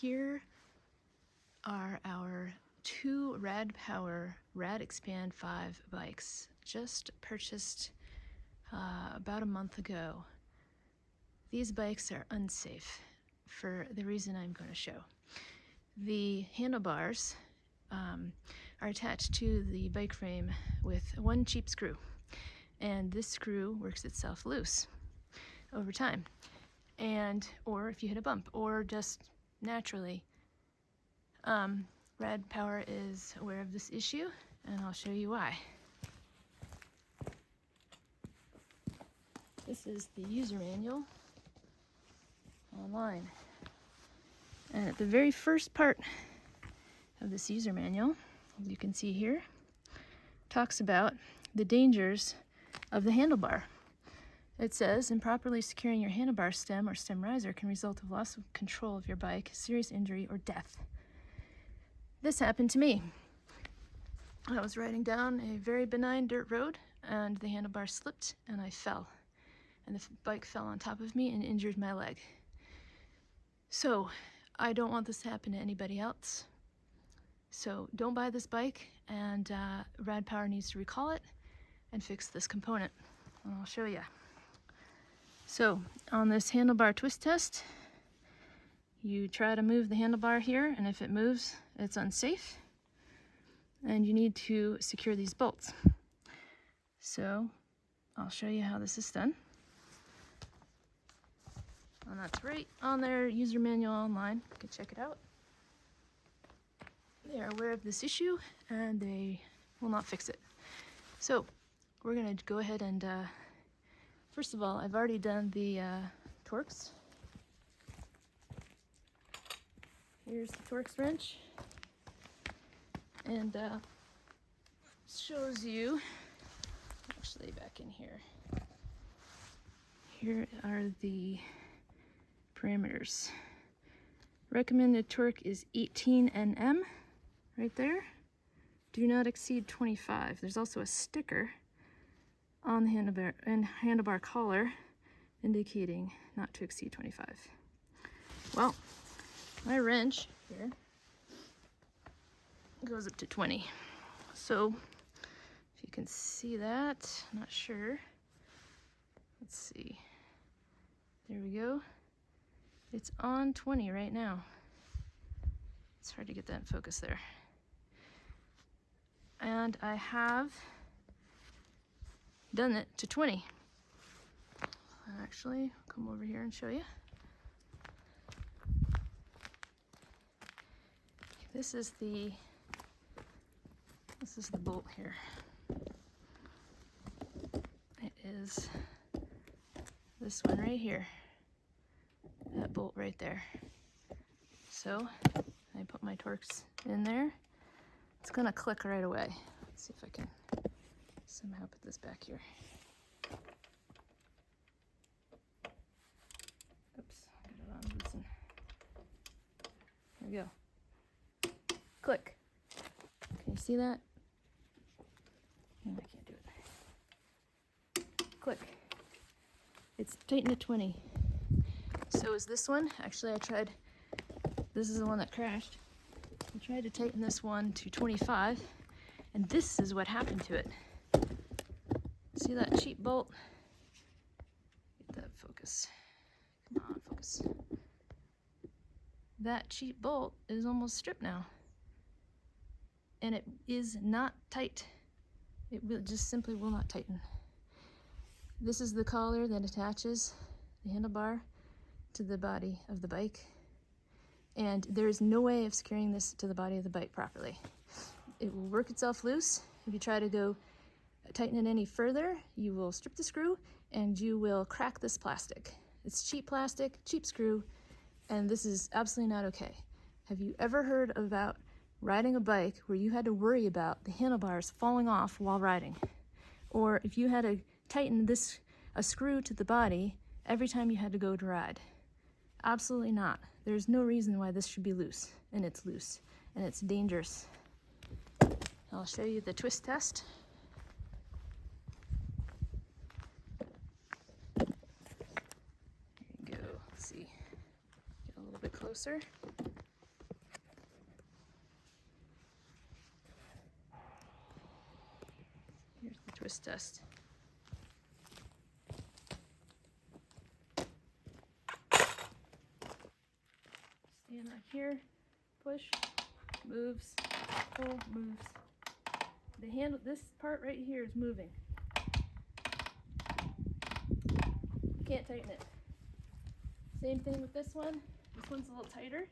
Here are our two RadPower RadExpand 5 bikes, just purchased about a month ago. These bikes are unsafe for the reason I'm going to show. The handlebars are attached to the bike frame with one cheap screw, and this screw works itself loose over time, or if you hit a bump, or just naturally. RadPower is aware of this issue, and I'll show you why. This is the user manual online, and at the very first part of this user manual, as you can see here, talks about the dangers of the handlebar. It says, improperly securing your handlebar stem or stem riser can result in loss of control of your bike, serious injury, or death. This happened to me. I was riding down a very benign dirt road, and the handlebar slipped and I fell. And the bike fell on top of me and injured my leg. So I don't want this to happen to anybody else. So don't buy this bike, and RadPower needs to recall it and fix this component. And I'll show you. So on this handlebar twist test, you try to move the handlebar here, and if it moves, it's unsafe. And you need to secure these bolts. So I'll show you how this is done. And that's right on their user manual online. You can check it out. They are aware of this issue, and they will not fix it. So we're going to go ahead and, first of all, I've already done the Torx. Here's the Torx wrench, and shows you, actually back in here, here are the parameters. Recommended torque is 18 Nm, right there. Do not exceed 25. There's also a sticker on the handlebar collar indicating not to exceed 25. Well, my wrench here goes up to 20. So if you can see that, I'm not sure. Let's see. There we go. It's on 20 right now. It's hard to get that in focus there. And I have done it to 20. I'll actually come over here and show you. This is the bolt here. It is this one right here. That bolt right there. So I put my Torx in there. It's gonna click right away. Let's see if I can somehow put this back here. Oops, got it on loosen. There we go. Click. Can you see that? No, I can't do it. Click. It's tightened to 20. So is this one. Actually, this is the one that crashed. I tried to tighten this one to 25, and this is what happened to it. See that cheap bolt? Get that focus. Come on, focus. That cheap bolt is almost stripped now. And it is not tight. It just simply will not tighten. This is the collar that attaches the handlebar to the body of the bike, and there is no way of securing this to the body of the bike properly. It will work itself loose. If you try to go tighten it any further, you will strip the screw and you will crack this plastic. It's cheap plastic, cheap screw, and this is absolutely not okay. Have you ever heard about riding a bike where you had to worry about the handlebars falling off while riding? Or if you had to tighten a screw to the body every time you had to go to ride? Absolutely not. There's no reason why this should be loose, and it's loose, and it's dangerous. I'll show you the twist test. There you go. Let's see. Get a little bit closer. twist test. Stand on here, push, moves, pull, moves. The handle, this part right here is moving. You can't tighten it. Same thing with this one. This one's a little tighter.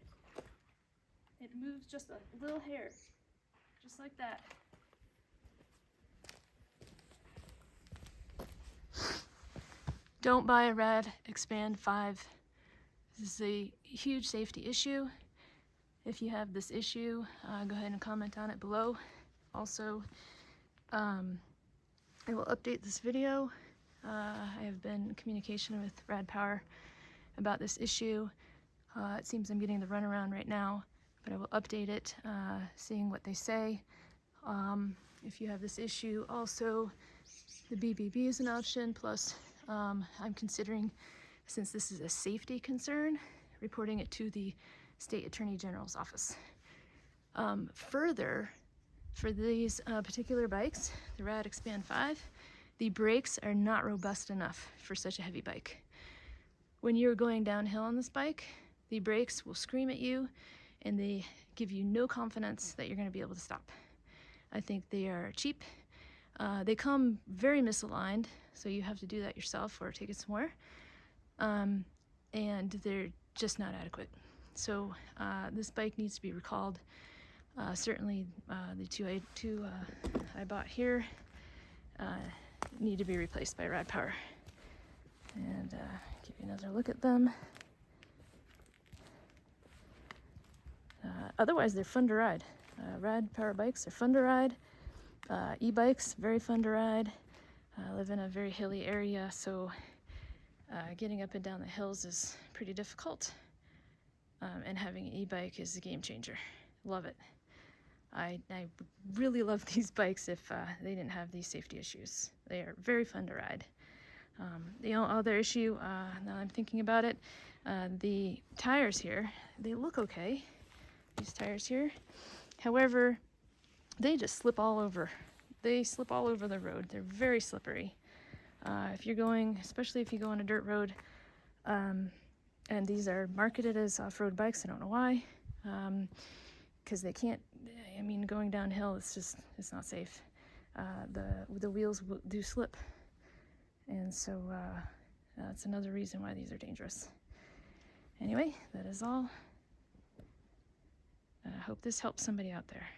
It moves just a little hair, just like that. Don't buy a RadExpand 5. This is a huge safety issue. If you have this issue, go ahead and comment on it below. Also, I will update this video. I have been in communication with RadPower about this issue. It seems I'm getting the runaround right now, but I will update it, seeing what they say. If you have this issue, also the BBB is an option, plus I'm considering, since this is a safety concern, reporting it to the State Attorney General's office. Further, for these particular bikes, the RadExpand 5, the brakes are not robust enough for such a heavy bike. When you're going downhill on this bike, the brakes will scream at you and they give you no confidence that you're going to be able to stop. I think they are cheap. They come very misaligned, so you have to do that yourself or take it somewhere. And they're just not adequate. So this bike needs to be recalled. Certainly the two I bought here need to be replaced by RadPower. And give you another look at them. Otherwise, they're fun to ride. RadPower bikes are fun to ride. E-bikes, very fun to ride. I live in a very hilly area, so getting up and down the hills is pretty difficult. And having an e-bike is a game changer. Love it. I really love these bikes if they didn't have these safety issues. They are very fun to ride. The other issue, now I'm thinking about it, the tires here, they look okay, these tires here. However, they just slip all over. They slip all over the road. They're very slippery. If you're going, especially if you go on a dirt road, and these are marketed as off-road bikes, I don't know why, because they can't, I mean, going downhill, it's not safe. The wheels do slip. And so that's another reason why these are dangerous. Anyway, that is all. I hope this helps somebody out there.